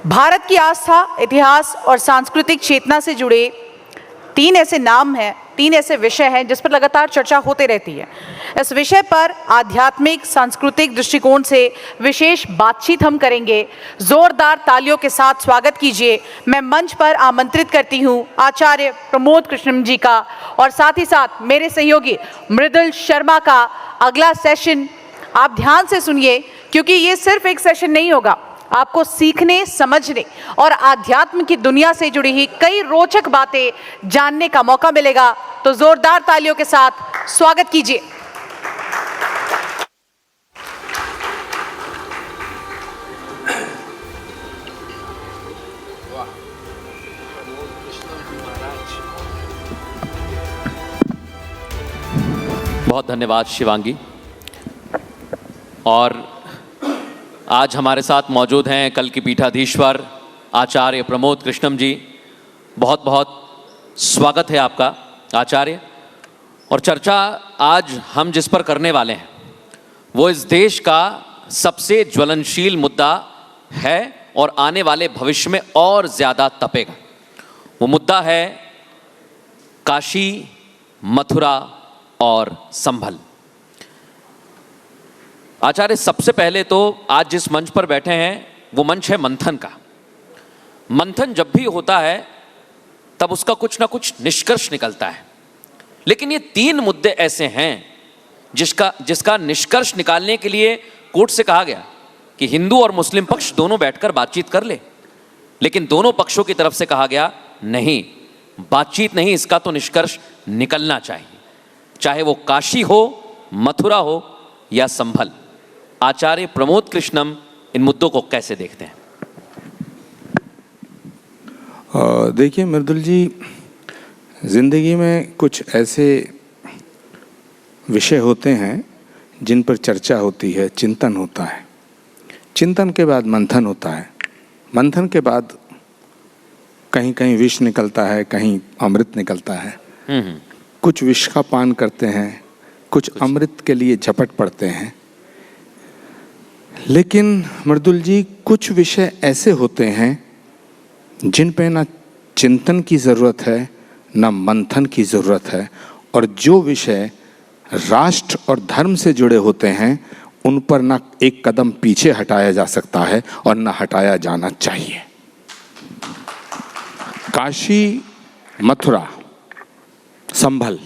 भारत की आस्था, इतिहास और सांस्कृतिक चेतना से जुड़े तीन ऐसे नाम हैं, तीन ऐसे विषय हैं जिस पर लगातार चर्चा होते रहती है। इस विषय पर आध्यात्मिक सांस्कृतिक दृष्टिकोण से विशेष बातचीत हम करेंगे। जोरदार तालियों के साथ स्वागत कीजिए। मैं मंच पर आमंत्रित करती हूँ आचार्य प्रमोद कृष्णम जी का और साथ ही साथ मेरे सहयोगी मृदुल शर्मा का। अगला सेशन आप ध्यान से सुनिए, क्योंकि ये सिर्फ एक सेशन नहीं होगा। आपको सीखने, समझने और आध्यात्म की दुनिया से जुड़ी ही कई रोचक बातें जानने का मौका मिलेगा। तो जोरदार तालियों के साथ स्वागत कीजिए। बहुत धन्यवाद शिवांगी। और आज हमारे साथ मौजूद हैं कल की पीठाधीश्वर आचार्य प्रमोद कृष्णम जी। बहुत बहुत स्वागत है आपका आचार्य। और चर्चा आज हम जिस पर करने वाले हैं वो इस देश का सबसे ज्वलनशील मुद्दा है और आने वाले भविष्य में और ज़्यादा तपेगा। वो मुद्दा है काशी, मथुरा और संभल। आचार्य, सबसे पहले तो आज जिस मंच पर बैठे हैं वो मंच है मंथन का। मंथन जब भी होता है तब उसका कुछ ना कुछ निष्कर्ष निकलता है, लेकिन ये तीन मुद्दे ऐसे हैं जिसका निष्कर्ष निकालने के लिए कोर्ट से कहा गया कि हिंदू और मुस्लिम पक्ष दोनों बैठकर बातचीत कर ले, लेकिन दोनों पक्षों की तरफ से कहा गया नहीं, बातचीत नहीं, इसका तो निष्कर्ष निकलना चाहिए, चाहे वो काशी हो, मथुरा हो या संभल। आचार्य प्रमोद कृष्णम इन मुद्दों को कैसे देखते हैं? देखिए मृदुल जी, जिंदगी में कुछ ऐसे विषय होते हैं जिन पर चर्चा होती है, चिंतन होता है, चिंतन के बाद मंथन होता है, मंथन के बाद कहीं कहीं विष निकलता है, कहीं अमृत निकलता है। कुछ विष का पान करते हैं, कुछ अमृत के लिए झपट पड़ते हैं। लेकिन मृदुल जी, कुछ विषय ऐसे होते हैं जिन पे ना चिंतन की ज़रूरत है ना मंथन की ज़रूरत है, और जो विषय राष्ट्र और धर्म से जुड़े होते हैं उन पर ना एक कदम पीछे हटाया जा सकता है और ना हटाया जाना चाहिए। काशी, मथुरा, संभल,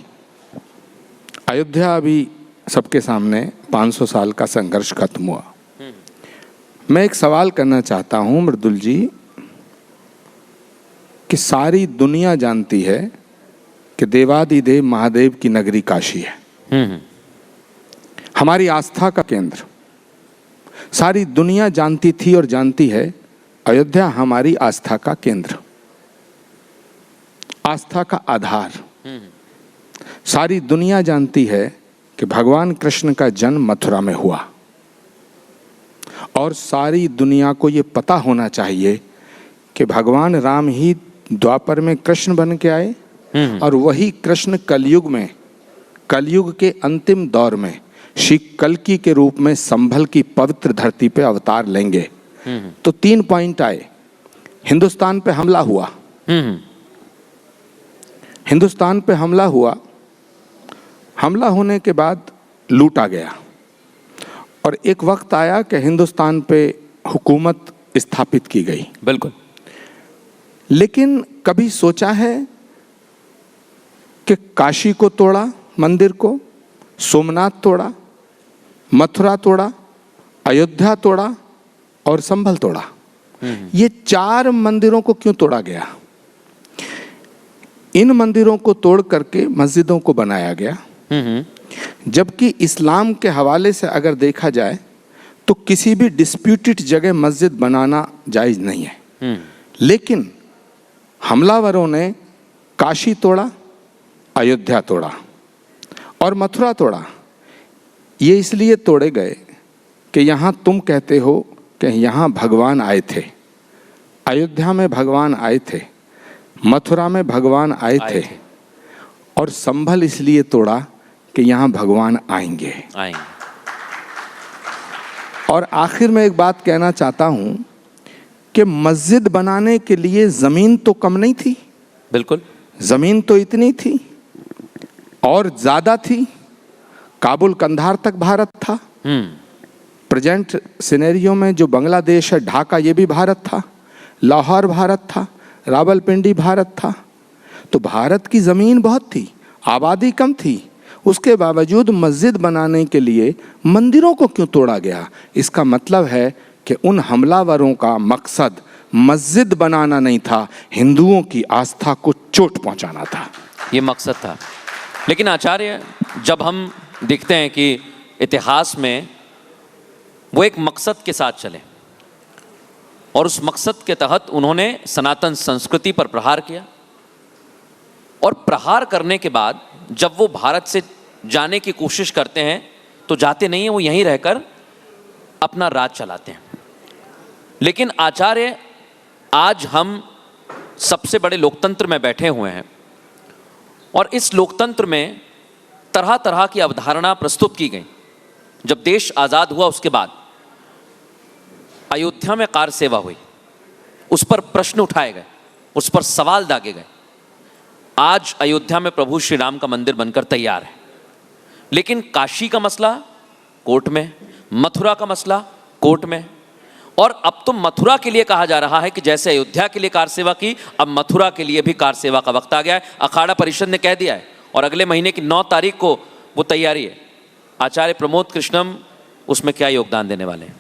अयोध्या अभी सबके सामने 500 साल का संघर्ष खत्म हुआ। मैं एक सवाल करना चाहता हूं मृदुल जी कि सारी दुनिया जानती है कि देवादिदेव महादेव की नगरी काशी है, हमारी आस्था का केंद्र। सारी दुनिया जानती थी और जानती है अयोध्या हमारी आस्था का केंद्र, आस्था का आधार। सारी दुनिया जानती है कि भगवान कृष्ण का जन्म मथुरा में हुआ, और सारी दुनिया को ये पता होना चाहिए कि भगवान राम ही द्वापर में कृष्ण बन के आए और वही कृष्ण कलयुग के अंतिम दौर में श्री कल्कि के रूप में संभल की पवित्र धरती पे अवतार लेंगे। तो 3 पॉइंट आए। हिंदुस्तान पे हमला हुआ, हिंदुस्तान पे हमला हुआ, हमला होने के बाद लूटा गया, और एक वक्त आया कि हिंदुस्तान पे हुकूमत स्थापित की गई। बिल्कुल। लेकिन कभी सोचा है कि काशी को तोड़ा, मंदिर को, सोमनाथ तोड़ा, मथुरा तोड़ा, अयोध्या तोड़ा और संभल तोड़ा? ये 4 मंदिरों को क्यों तोड़ा गया? इन मंदिरों को तोड़ करके मस्जिदों को बनाया गया, जबकि इस्लाम के हवाले से अगर देखा जाए तो किसी भी डिस्प्यूटेड जगह मस्जिद बनाना जायज़ नहीं है। लेकिन हमलावरों ने काशी तोड़ा, अयोध्या तोड़ा और मथुरा तोड़ा। ये इसलिए तोड़े गए कि यहाँ तुम कहते हो कि यहाँ भगवान आए थे, अयोध्या में भगवान आए थे, मथुरा में भगवान आए थे, और संभल इसलिए तोड़ा कि यहाँ भगवान आएंगे। और आखिर में एक बात कहना चाहता हूँ कि मस्जिद बनाने के लिए जमीन तो कम नहीं थी, बिल्कुल जमीन तो इतनी थी और ज्यादा थी। काबुल कंधार तक भारत था। प्रेजेंट सिनेरियो में जो बांग्लादेश है, ढाका, ये भी भारत था, लाहौर भारत था, रावलपिंडी भारत था। तो भारत की ज़मीन बहुत थी, आबादी कम थी, उसके बावजूद मस्जिद बनाने के लिए मंदिरों को क्यों तोड़ा गया? इसका मतलब है कि उन हमलावरों का मकसद मस्जिद बनाना नहीं था, हिंदुओं की आस्था को चोट पहुंचाना था। ये मकसद था। लेकिन आचार्य, जब हम देखते हैं कि इतिहास में वो एक मकसद के साथ चले और उस मकसद के तहत उन्होंने सनातन संस्कृति पर प्रहार किया, और प्रहार करने के बाद जब वो भारत से जाने की कोशिश करते हैं तो जाते नहीं हैं, वो यहीं रहकर अपना राज चलाते हैं। लेकिन आचार्य, आज हम सबसे बड़े लोकतंत्र में बैठे हुए हैं और इस लोकतंत्र में तरह तरह की अवधारणा प्रस्तुत की गई। जब देश आज़ाद हुआ उसके बाद अयोध्या में कार सेवा हुई, उस पर प्रश्न उठाए गए, उस पर सवाल दागे गए। आज अयोध्या में प्रभु श्री राम का मंदिर बनकर तैयार है, लेकिन काशी का मसला कोर्ट में, मथुरा का मसला कोर्ट में, और अब तो मथुरा के लिए कहा जा रहा है कि जैसे अयोध्या के लिए कार सेवा की, अब मथुरा के लिए भी कार सेवा का वक्त आ गया है। अखाड़ा परिषद ने कह दिया है और अगले महीने की 9 तारीख को वो तैयारी है। आचार्य प्रमोद कृष्णम उसमें क्या योगदान देने वाले हैं?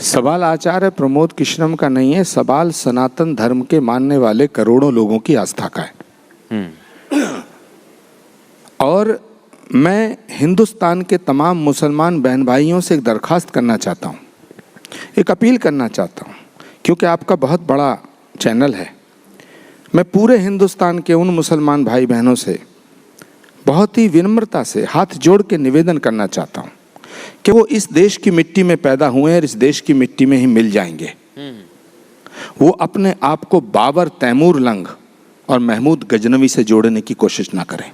सवाल आचार्य प्रमोद कृष्णम का नहीं है, सवाल सनातन धर्म के मानने वाले करोड़ों लोगों की आस्था का है। और मैं हिंदुस्तान के तमाम मुसलमान बहन भाइयों से एक दरखास्त करना चाहता हूँ, एक अपील करना चाहता हूँ, क्योंकि आपका बहुत बड़ा चैनल है। मैं पूरे हिंदुस्तान के उन मुसलमान भाई बहनों से बहुत ही विनम्रता से हाथ जोड़ के निवेदन करना चाहता हूँ कि वो इस देश की मिट्टी में पैदा हुए हैं और इस देश की मिट्टी में ही मिल जाएंगे। वो अपने आप को बाबर, तैमूर लंग और महमूद गजनवी से जोड़ने की कोशिश ना करें।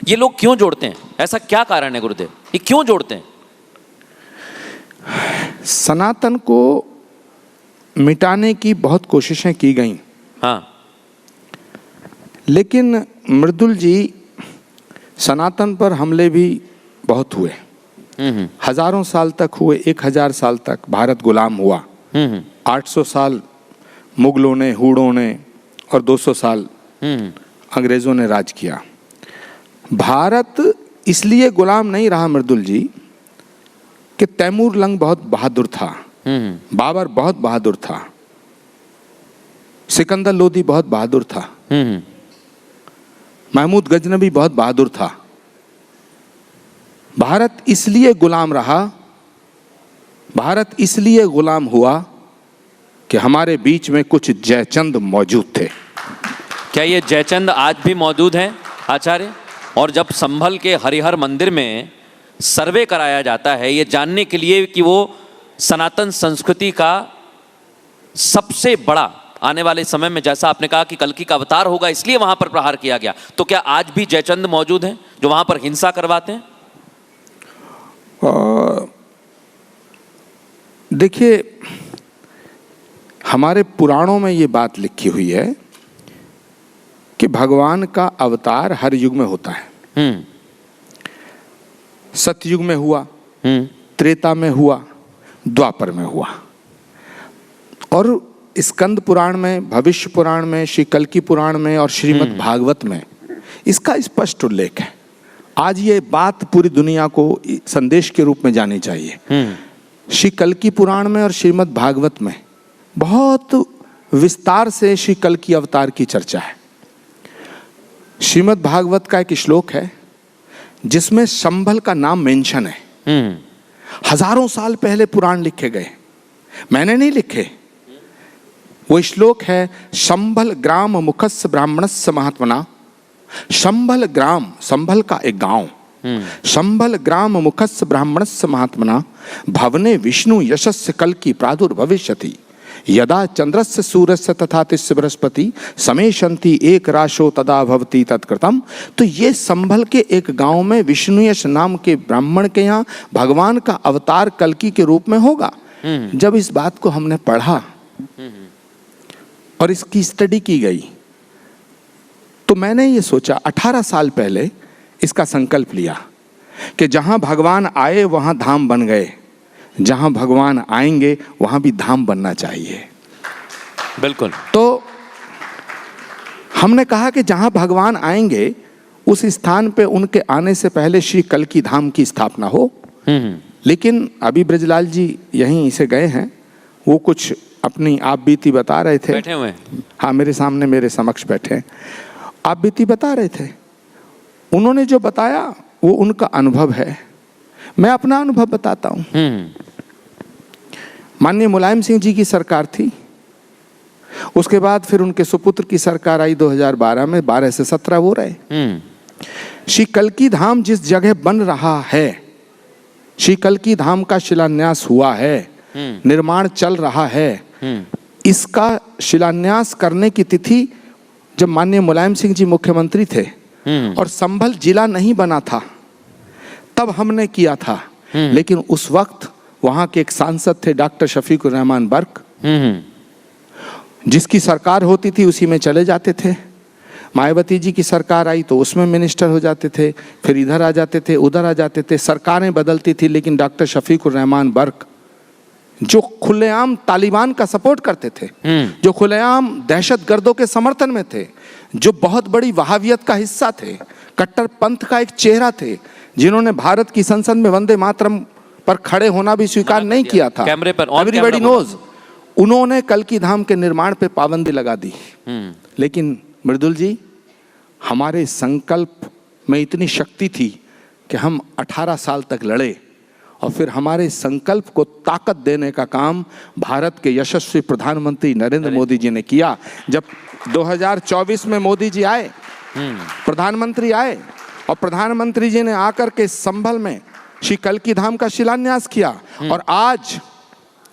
ये लोग क्यों जोड़ते हैं? ऐसा क्या कारण है गुरुदेव, ये क्यों जोड़ते हैं? सनातन को मिटाने की बहुत कोशिशें की गई, हाँ, लेकिन मृदुल जी, सनातन पर हमले भी बहुत हुए, हजारों साल तक हुए। 1000 साल तक भारत गुलाम हुआ, 800 साल मुगलों ने, हूणों ने, और 200 साल अंग्रेजों ने राज किया। भारत इसलिए गुलाम नहीं रहा मृदुल जी कि तैमूर लंग बहुत बहादुर था, बाबर बहुत बहादुर था, सिकंदर लोदी बहुत बहादुर था, महमूद गजनवी बहुत बहादुर था। भारत इसलिए गुलाम रहा, भारत इसलिए गुलाम हुआ कि हमारे बीच में कुछ जयचंद मौजूद थे। क्या ये जयचंद आज भी मौजूद हैं आचार्य? और जब संभल के हरिहर मंदिर में सर्वे कराया जाता है ये जानने के लिए कि वो सनातन संस्कृति का सबसे बड़ा आने वाले समय में, जैसा आपने कहा कि कल्कि का अवतार होगा इसलिए वहां पर प्रहार किया गया, तो क्या आज भी जयचंद मौजूद हैं जो वहां पर हिंसा करवाते हैं? देखिए, हमारे पुराणों में ये बात लिखी हुई है कि भगवान का अवतार हर युग में होता है। सतयुग में हुआ, त्रेता में हुआ, द्वापर में हुआ, और स्कंद पुराण में, भविष्य पुराण में, श्री कल्कि पुराण में और श्रीमद् भागवत में इसका स्पष्ट उल्लेख है। आज ये बात पूरी दुनिया को संदेश के रूप में जानी चाहिए। श्री कल्कि पुराण में और श्रीमद् भागवत में बहुत विस्तार से श्री कल्कि अवतार की चर्चा है। श्रीमद् भागवत का एक श्लोक है जिसमें संभल का नाम मेंशन है। हजारों साल पहले पुराण लिखे गए, मैंने नहीं लिखे। वो श्लोक है, संभल ग्राम मुखस्य ब्राह्मणस्य महात्मना। संभल ग्राम, संभल का एक गांव, संभल ग्राम मुखस्य ब्राह्मणस्य महात्मना भवने विष्णु यशस्य कल्कि प्रादुर्भविष्यति यदा चंद्रस्य सूर्यस्य तथा तिस्य बृहस्पति समेशंति एक राशो तदा भवति तत्कृतम। तो ये संभल के एक गांव में विष्णु यश नाम के ब्राह्मण के यहाँ भगवान का अवतार कल्कि के रूप में होगा। जब इस बात को हमने पढ़ा और इसकी स्टडी की गई तो मैंने ये सोचा 18 साल पहले इसका संकल्प लिया कि जहां भगवान आए वहां धाम बन गए, जहां भगवान आएंगे वहां भी धाम बनना चाहिए। बिल्कुल। तो हमने कहा कि जहां भगवान आएंगे उस स्थान पे उनके आने से पहले श्री कल्की धाम की स्थापना हो। लेकिन अभी ब्रजलाल जी यहीं से गए हैं, वो कुछ अपनी आप बीती बता रहे थे। बैठे हुए हैं। हाँ, मेरे सामने मेरे समक्ष बैठे हैं। आप बीती बता रहे थे, उन्होंने जो बताया वो उनका अनुभव है, मैं अपना अनुभव बताता हूं। माननीय मुलायम सिंह जी की सरकार थी, उसके बाद फिर उनके सुपुत्र की सरकार आई 2012 में, 12 से 17 वो रहे। श्री कल्की धाम जिस जगह बन रहा है, श्री कल्की धाम का शिलान्यास हुआ है, निर्माण चल रहा है, इसका शिलान्यास करने की तिथि जब माननीय मुलायम सिंह जी मुख्यमंत्री थे और संभल जिला नहीं बना था तब हमने किया था। लेकिन उस वक्त वहां के एक सांसद थे डॉक्टर शफीकुर रहमान बर्क, जिसकी सरकार होती थी उसी में चले जाते थे। मायावती जी की सरकार आई तो उसमें मिनिस्टर हो जाते थे, फिर इधर आ जाते थे, उधर आ जाते थे, सरकारें बदलती थी। लेकिन डॉक्टर शफीकुर रहमान बर्क जो खुलेआम तालिबान का सपोर्ट करते थे, जो खुलेआम दहशतगर्दों के समर्थन में थे, जो बहुत बड़ी वहावियत का हिस्सा थे, कट्टर पंथ का एक चेहरा थे, जिन्होंने भारत की संसद में वंदे मातरम पर खड़े होना भी स्वीकार नहीं किया था। कैमरे पर एवरीबॉडी नोज। उन्होंने कल्की धाम के निर्माण पे पाबंदी लगा दी। लेकिन मृदुल जी, हमारे संकल्प में इतनी शक्ति थी कि हम 18 साल तक लड़े और फिर हमारे संकल्प को ताकत देने का काम भारत के यशस्वी प्रधानमंत्री नरेंद्र मोदी जी ने किया। जब 2024 में मोदी जी आए, प्रधानमंत्री आए, और प्रधानमंत्री जी ने आकर के संभल में श्री कल्की धाम का शिलान्यास किया। और आज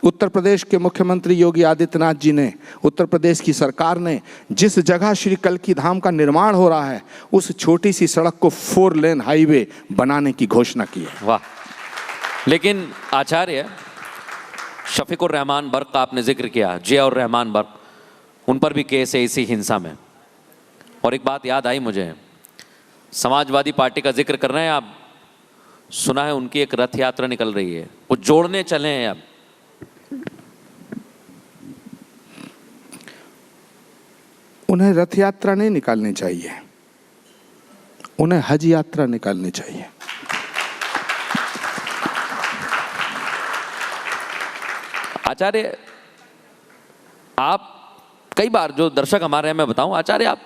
उत्तर प्रदेश के मुख्यमंत्री योगी आदित्यनाथ जी ने, उत्तर प्रदेश की सरकार ने जिस जगह श्री कल्की धाम का निर्माण हो रहा है उस छोटी सी सड़क को 4 लेन हाईवे बनाने की घोषणा की है। वाह। लेकिन आचार्य, शफीकुर रहमान बर्क का आपने जिक्र किया, जिया और रहमान बर्क, उन पर भी केस है इसी हिंसा में। और एक बात याद आई मुझे, समाजवादी पार्टी का जिक्र कर रहे हैं आप, सुना है उनकी एक रथ यात्रा निकल रही है, वो जोड़ने चले हैं अब। उन्हें रथ यात्रा नहीं निकालनी चाहिए, उन्हें हज यात्रा निकालनी चाहिए। आचार्य, आप कई बार, जो दर्शक हमारे हैं मैं बताऊं, आचार्य आप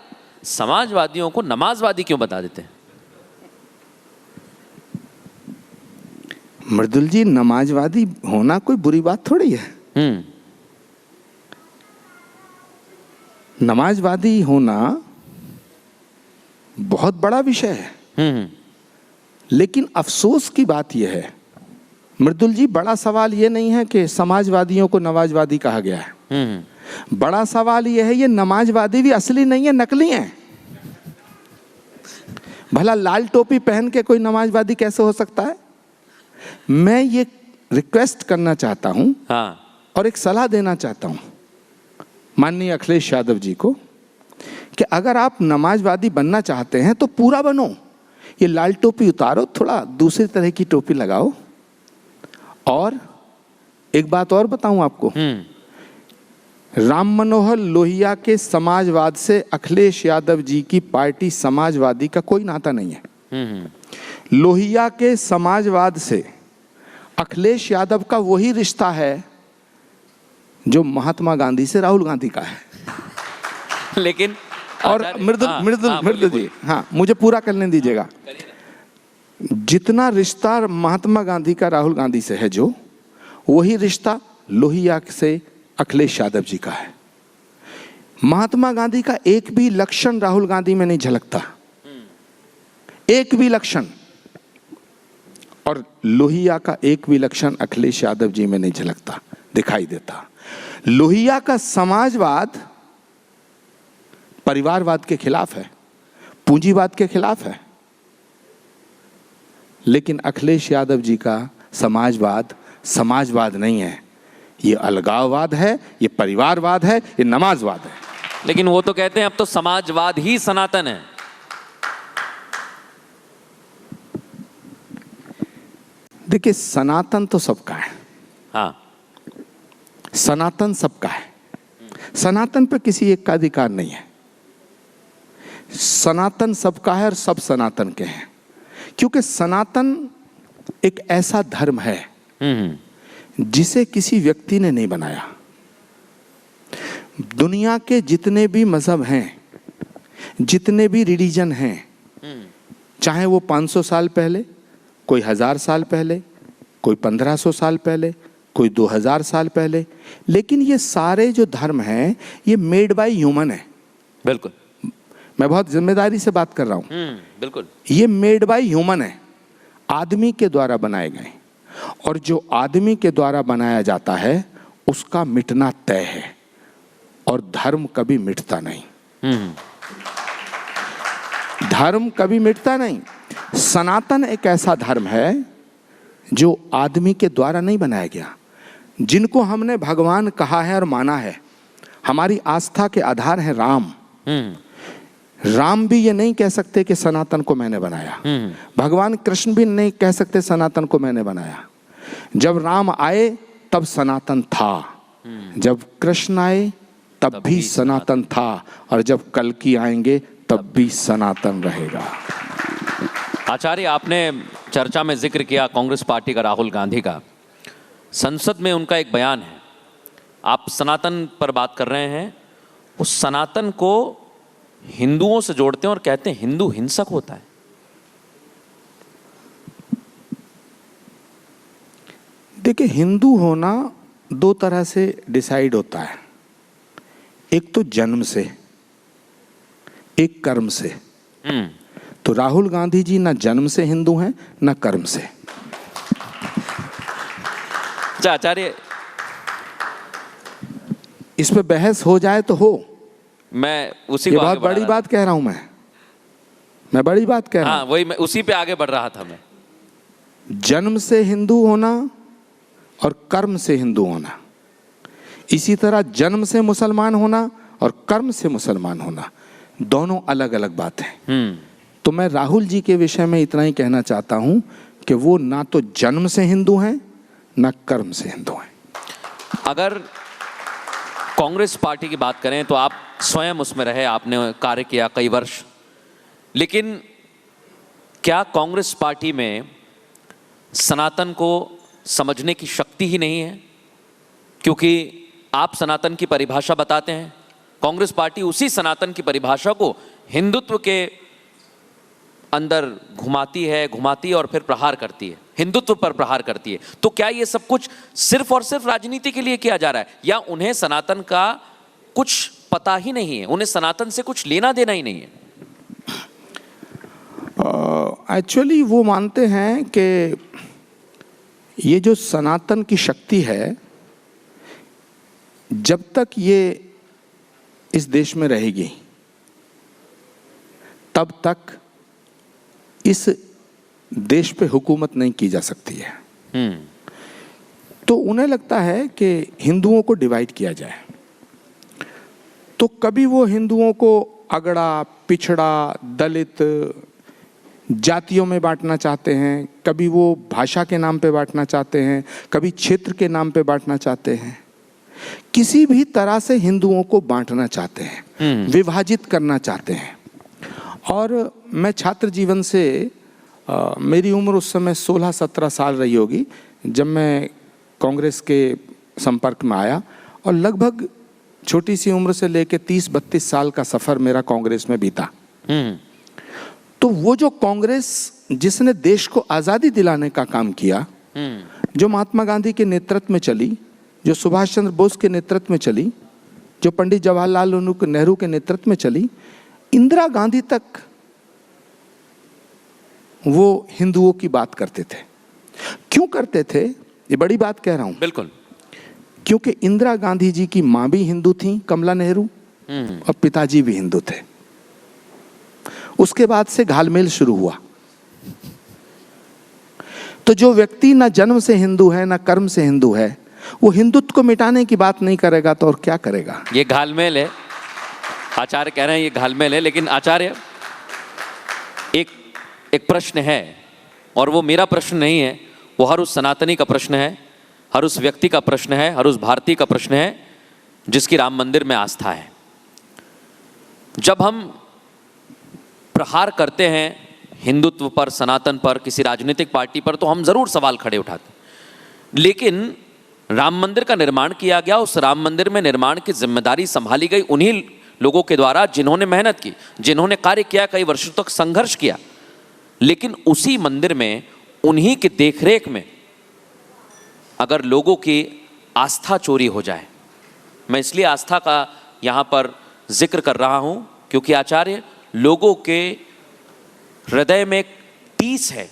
समाजवादियों को नमाजवादी क्यों बता देते हैं? मृदुल जी, नमाजवादी होना कोई बुरी बात थोड़ी है। नमाजवादी होना बहुत बड़ा विषय है। लेकिन अफसोस की बात यह है मृदुल जी, बड़ा सवाल यह नहीं है कि समाजवादियों को नमाजवादी कहा गया है। बड़ा सवाल यह है, ये नमाजवादी भी असली नहीं है, नकली हैं। भला लाल टोपी पहन के कोई नमाजवादी कैसे हो सकता है? मैं ये रिक्वेस्ट करना चाहता हूं, और एक सलाह देना चाहता हूं माननीय अखिलेश यादव जी को कि अगर आप नमाजवादी बनना चाहते हैं तो पूरा बनो। ये लाल टोपी उतारो, थोड़ा दूसरी तरह की टोपी लगाओ। और एक बात और बताऊं आपको, राम मनोहर लोहिया के समाजवाद से अखिलेश यादव जी की पार्टी समाजवादी का कोई नाता नहीं है। लोहिया के समाजवाद से अखिलेश यादव का वही रिश्ता है जो महात्मा गांधी से राहुल गांधी का है। लेकिन और मृदुल जी, हाँ, मुझे पूरा करने दीजिएगा। जितना रिश्ता महात्मा गांधी का राहुल गांधी से है, जो वही रिश्ता लोहिया से अखिलेश यादव जी का है। महात्मा गांधी का एक भी लक्षण राहुल गांधी में नहीं झलकता, एक भी लक्षण। और लोहिया का एक भी लक्षण अखिलेश यादव जी में नहीं झलकता, दिखाई देता। लोहिया का समाजवाद परिवारवाद के खिलाफ है, पूंजीवाद के खिलाफ है। लेकिन अखिलेश यादव जी का समाजवाद समाजवाद नहीं है, ये अलगाववाद है, ये परिवारवाद है, ये नमाजवाद है। लेकिन वो तो कहते हैं अब तो समाजवाद ही सनातन है। देखिए, सनातन तो सबका है। हाँ, सनातन सबका है। सनातन पे किसी एक का अधिकार नहीं है। सनातन सबका है और सब सनातन के हैं, क्योंकि सनातन एक ऐसा धर्म है जिसे किसी व्यक्ति ने नहीं बनाया। दुनिया के जितने भी मजहब हैं, जितने भी रिलीजन हैं, चाहे वो 500 साल पहले, कोई 1000 साल पहले, कोई 1500 साल पहले, कोई 2000 साल पहले, लेकिन ये सारे जो धर्म हैं ये मेड बाय ह्यूमन है। बिल्कुल, मैं बहुत जिम्मेदारी से बात कर रहा हूं। बिल्कुल, ये मेड बाय ह्यूमन है, आदमी के द्वारा बनाए गए। और जो आदमी के द्वारा बनाया जाता है उसका मिटना तय है, और धर्म कभी मिटता नहीं। धर्म कभी मिटता नहीं। सनातन एक ऐसा धर्म है जो आदमी के द्वारा नहीं बनाया गया, जिनको हमने भगवान कहा है और माना है। हमारी आस्था के आधार है राम। राम भी ये नहीं कह सकते कि सनातन को मैंने बनाया। भगवान कृष्ण भी नहीं कह सकते सनातन को मैंने बनाया। जब राम आए तब सनातन था, जब कृष्ण आए तब भी सनातन था, और जब कल्कि आएंगे तब भी सनातन रहेगा। आचार्य, आपने चर्चा में जिक्र किया कांग्रेस पार्टी का, राहुल गांधी का। संसद में उनका एक बयान है, आप सनातन पर बात कर रहे हैं। उस सनातन को हिंदुओं से जोड़ते हैं और कहते हैं हिंदू हिंसक होता है। देखिए, हिंदू होना दो तरह से डिसाइड होता है, एक तो जन्म से, एक कर्म से। तो राहुल गांधी जी ना जन्म से हिंदू हैं ना कर्म से। आचार्य, इस पे बहस हो जाए तो हो। मैं उसी ये को बहुत आगे बढ़ा बड़ी रहा बात कह रहा हूं मैं बड़ी बात कह था। रहा हाँ, वही मैं उसी पे आगे बढ़ रहा था। मैं जन्म से हिंदू होना और कर्म से हिंदू होना, इसी तरह जन्म से मुसलमान होना और कर्म से मुसलमान होना, दोनों अलग अलग बात है। तो मैं राहुल जी के विषय में इतना ही कहना चाहता हूं कि वो ना तो जन्म से हिंदू हैं ना कर्म से हिंदू हैं। अगर कांग्रेस पार्टी की बात करें तो आप स्वयं उसमें रहे, आपने कार्य किया कई वर्ष, लेकिन क्या कांग्रेस पार्टी में सनातन को समझने की शक्ति ही नहीं है? क्योंकि आप सनातन की परिभाषा बताते हैं, कांग्रेस पार्टी उसी सनातन की परिभाषा को हिंदुत्व के अंदर घुमाती और फिर प्रहार करती है, हिंदुत्व पर प्रहार करती है। तो क्या ये सब कुछ सिर्फ और सिर्फ राजनीति के लिए किया जा रहा है, या उन्हें सनातन का कुछ पता ही नहीं है, उन्हें सनातन से कुछ लेना देना ही नहीं है? एक्चुअली वो मानते हैं कि ये जो सनातन की शक्ति है, जब तक ये इस देश में रहेगी तब तक इस देश पे हुकूमत नहीं की जा सकती है। तो उन्हें लगता है कि हिंदुओं को डिवाइड किया जाए। तो कभी वो हिंदुओं को अगड़ा, पिछड़ा, दलित जातियों में बांटना चाहते हैं, कभी वो भाषा के नाम पे बांटना चाहते हैं, कभी क्षेत्र के नाम पे बांटना चाहते हैं। किसी भी तरह से हिंदुओं को बांटना चाहते हैं, विभाजित करना चाहते हैं। और मैं छात्र जीवन से मेरी उम्र उस समय 16-17 साल रही होगी जब मैं कांग्रेस के संपर्क में आया, और लगभग छोटी सी उम्र से लेकर 30-32 साल का सफ़र मेरा कांग्रेस में बीता। तो वो जो कांग्रेस जिसने देश को आज़ादी दिलाने का काम किया, जो महात्मा गांधी के नेतृत्व में चली, जो सुभाष चंद्र बोस के नेतृत्व में चली, जो पंडित जवाहरलाल नेहरू के नेतृत्व में चली, इंदिरा गांधी तक वो हिंदुओं की बात करते थे। क्यों करते थे? ये बड़ी बात कह रहा हूं। बिल्कुल, क्योंकि इंदिरा गांधी जी की मां भी हिंदू थी, कमला नेहरू, और पिताजी भी हिंदू थे। उसके बाद से घालमेल शुरू हुआ। तो जो व्यक्ति ना जन्म से हिंदू है ना कर्म से हिंदू है, वो हिंदुत्व को मिटाने की बात नहीं करेगा तो और क्या करेगा? ये घालमेल है, आचार्य कह रहे हैं ये घालमेल है। लेकिन आचार्य, एक प्रश्न है, और वो मेरा प्रश्न नहीं है, वो हर उस सनातनी का प्रश्न है, हर उस व्यक्ति का प्रश्न है, हर उस भारतीय का प्रश्न है जिसकी राम मंदिर में आस्था है। जब हम प्रहार करते हैं हिंदुत्व पर, सनातन पर, किसी राजनीतिक पार्टी पर, तो हम जरूर सवाल खड़े उठाते हैं। लेकिन राम मंदिर का निर्माण किया गया, उस राम मंदिर में निर्माण की जिम्मेदारी संभाली गई उन्हीं लोगों के द्वारा जिन्होंने मेहनत की, जिन्होंने कार्य किया, कई वर्षों तक संघर्ष किया। लेकिन उसी मंदिर में, उन्हीं की देखरेख में अगर लोगों की आस्था चोरी हो जाए, मैं इसलिए आस्था का यहाँ पर जिक्र कर रहा हूँ क्योंकि आचार्य, लोगों के हृदय में एक टीस है,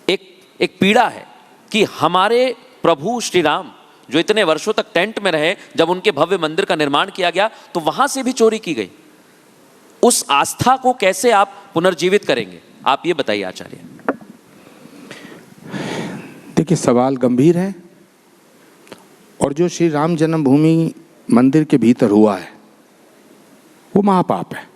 एक पीड़ा है कि हमारे प्रभु श्री राम जो इतने वर्षों तक टेंट में रहे, जब उनके भव्य मंदिर का निर्माण किया गया तो वहां से भी चोरी की गई। उस आस्था को कैसे आप पुनर्जीवित करेंगे, आप ये बताइए आचार्य। देखिए, सवाल गंभीर है, और जो श्री राम जन्मभूमि मंदिर के भीतर हुआ है वो महापाप है।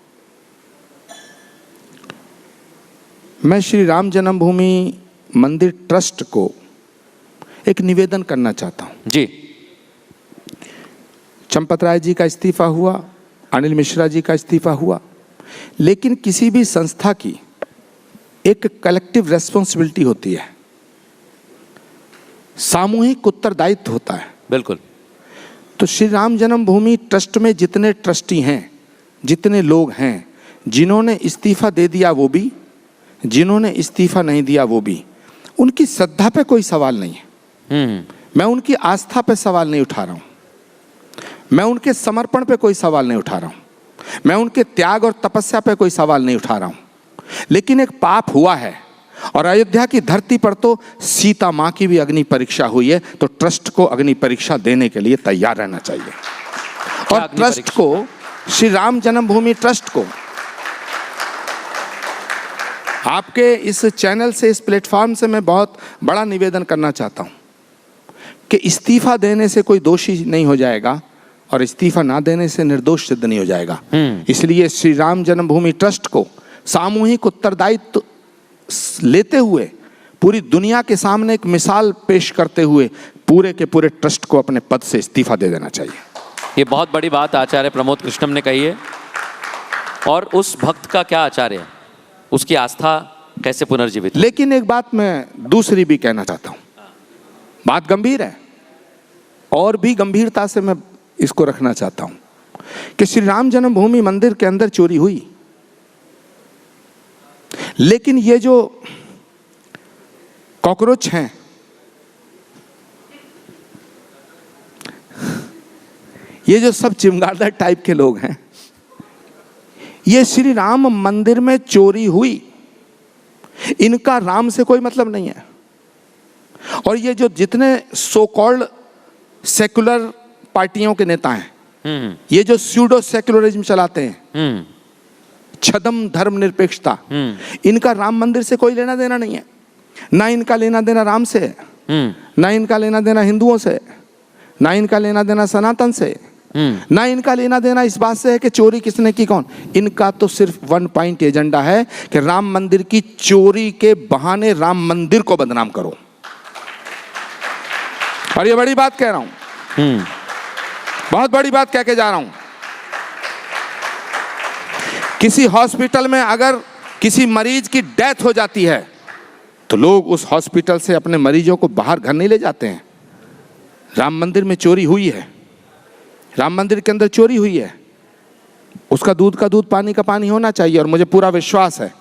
मैं श्री राम जन्मभूमि मंदिर ट्रस्ट को एक निवेदन करना चाहता हूं। जी। चंपत राय जी का इस्तीफा हुआ, अनिल मिश्रा जी का इस्तीफा हुआ, लेकिन किसी भी संस्था की एक कलेक्टिव रेस्पॉन्सिबिलिटी होती है, सामूहिक उत्तरदायित्व होता है। बिल्कुल। तो श्री राम जन्मभूमि ट्रस्ट में जितने ट्रस्टी हैं, जितने लोग हैं, जिन्होंने इस्तीफा दे दिया वो भी, जिन्होंने इस्तीफा नहीं दिया वो भी, उनकी श्रद्धा पे कोई सवाल नहीं है। मैं उनकी आस्था पे सवाल नहीं उठा रहा हूं, मैं उनके समर्पण पे कोई सवाल नहीं उठा रहा हूं, मैं उनके त्याग और तपस्या पे कोई सवाल नहीं उठा रहा हूं। लेकिन एक पाप हुआ है, और अयोध्या की धरती पर तो सीता मां की भी अग्नि परीक्षा हुई है, तो ट्रस्ट को अग्नि परीक्षा देने के लिए तैयार रहना चाहिए। और ट्रस्ट को, श्री राम जन्मभूमि ट्रस्ट को, आपके इस चैनल से, इस प्लेटफॉर्म से मैं बहुत बड़ा निवेदन करना चाहता हूं कि इस्तीफा देने से कोई दोषी नहीं हो जाएगा, और इस्तीफा ना देने से निर्दोष सिद्ध नहीं हो जाएगा। इसलिए श्री राम जन्मभूमि ट्रस्ट को सामूहिक उत्तरदायित्व लेते हुए, पूरी दुनिया के सामने एक मिसाल पेश करते हुए, पूरे के पूरे ट्रस्ट को अपने पद से इस्तीफा दे देना चाहिए। ये बहुत बड़ी बात आचार्य प्रमोद कृष्णम ने कही है। और उस भक्त का क्या आचार्य है, उसकी आस्था कैसे पुनर्जीवित? लेकिन एक बात मैं दूसरी भी कहना चाहता हूं, बात गंभीर है, और भी गंभीरता से मैं इसको रखना चाहता हूं कि श्री राम जन्मभूमि मंदिर के अंदर चोरी हुई, लेकिन ये जो कॉकरोच हैं, ये जो सब चिमगादड़ टाइप के लोग हैं, ये श्री राम मंदिर में चोरी हुई, इनका राम से कोई मतलब नहीं है। और ये जो जितने सो कॉल्ड सेकुलर पार्टियों के नेता हैं, ये जो स्यूडो सेकुलरिज्म चलाते हैं, छदम धर्म निरपेक्षता, इनका राम मंदिर से कोई लेना देना नहीं है। ना इनका लेना देना राम से है, ना इनका लेना देना हिंदुओं से, ना इनका लेना देना सनातन से, ना इनका लेना देना इस बात से है कि चोरी किसने की, कौन। इनका तो सिर्फ वन पॉइंट एजेंडा है कि राम मंदिर की चोरी के बहाने राम मंदिर को बदनाम करो। और ये बड़ी बात कह रहा हूं, बहुत बड़ी बात कह के जा रहा हूं। किसी हॉस्पिटल में अगर किसी मरीज की डेथ हो जाती है तो लोग उस हॉस्पिटल से अपने मरीजों को बाहर घर नहीं ले जाते हैं। राम मंदिर में चोरी हुई है, राम मंदिर के अंदर चोरी हुई है, उसका दूध का दूध, पानी का पानी होना चाहिए। और मुझे पूरा विश्वास है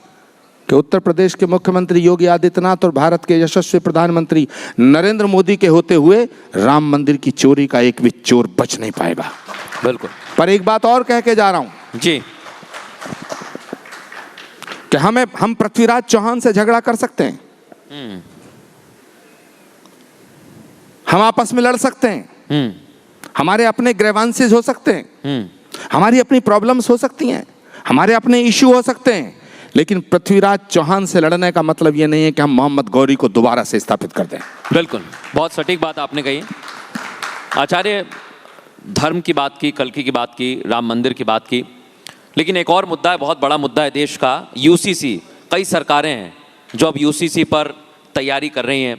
कि उत्तर प्रदेश के मुख्यमंत्री योगी आदित्यनाथ और भारत के यशस्वी प्रधानमंत्री नरेंद्र मोदी के होते हुए राम मंदिर की चोरी का एक भी चोर बच नहीं पाएगा। बिल्कुल। पर एक बात और कह के जा रहा हूं जी, कि हम पृथ्वीराज चौहान से झगड़ा कर सकते हैं, हम आपस में लड़ सकते हैं, हमारे अपने ग्रीवेंसेस हो सकते हैं, हमारी अपनी प्रॉब्लम्स हो सकती हैं, हमारे अपने इश्यू हो सकते हैं, लेकिन पृथ्वीराज चौहान से लड़ने का मतलब ये नहीं है कि हम मोहम्मद गौरी को दोबारा से स्थापित कर दें। बिल्कुल, बहुत सटीक बात आपने कही। आचार्य, धर्म की बात की, कल्कि की बात की, राम मंदिर की बात की, लेकिन एक और मुद्दा है, बहुत बड़ा मुद्दा है देश का, यूसीसी। कई सरकारें हैं जो अब यूसीसी पर तैयारी कर रही हैं।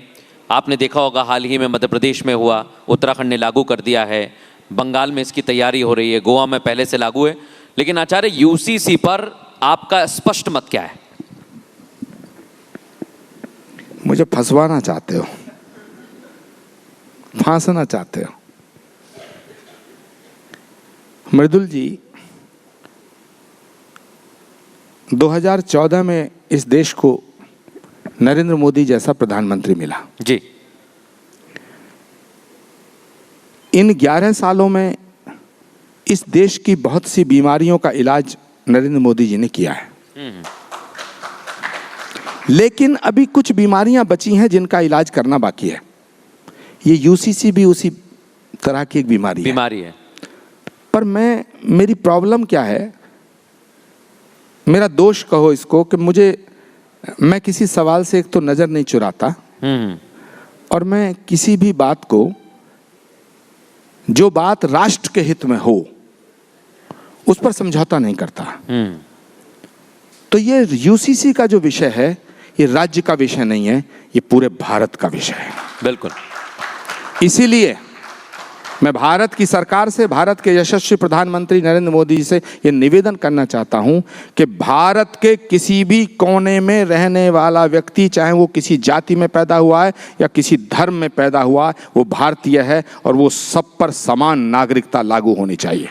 आपने देखा होगा हाल ही में मध्य प्रदेश में हुआ, उत्तराखंड ने लागू कर दिया है, बंगाल में इसकी तैयारी हो रही है, गोवा में पहले से लागू है। लेकिन आचार्य, यूसीसी पर आपका स्पष्ट मत क्या है? मुझे फंसवाना चाहते हो, फांसना चाहते हो। मृदुल जी, 2014 में इस देश को नरेंद्र मोदी जैसा प्रधानमंत्री मिला जी। इन 11 सालों में इस देश की बहुत सी बीमारियों का इलाज नरेंद्र मोदी जी ने किया है, लेकिन अभी कुछ बीमारियां बची हैं जिनका इलाज करना बाकी है। ये यूसीसी भी उसी तरह की एक बीमारी है। पर मेरी प्रॉब्लम क्या है, मेरा दोष कहो इसको, कि मैं किसी सवाल से एक तो नजर नहीं चुराता, और मैं किसी भी बात को, जो बात राष्ट्र के हित में हो, उस पर समझौता नहीं करता। तो ये यूसीसी का जो विषय है, ये राज्य का विषय नहीं है, ये पूरे भारत का विषय है। बिल्कुल। इसीलिए मैं भारत की सरकार से, भारत के यशस्वी प्रधानमंत्री नरेंद्र मोदी जी से ये निवेदन करना चाहता हूं कि भारत के किसी भी कोने में रहने वाला व्यक्ति, चाहे वो किसी जाति में पैदा हुआ है या किसी धर्म में पैदा हुआ है, वो भारतीय है और वो सब पर समान नागरिकता लागू होनी चाहिए।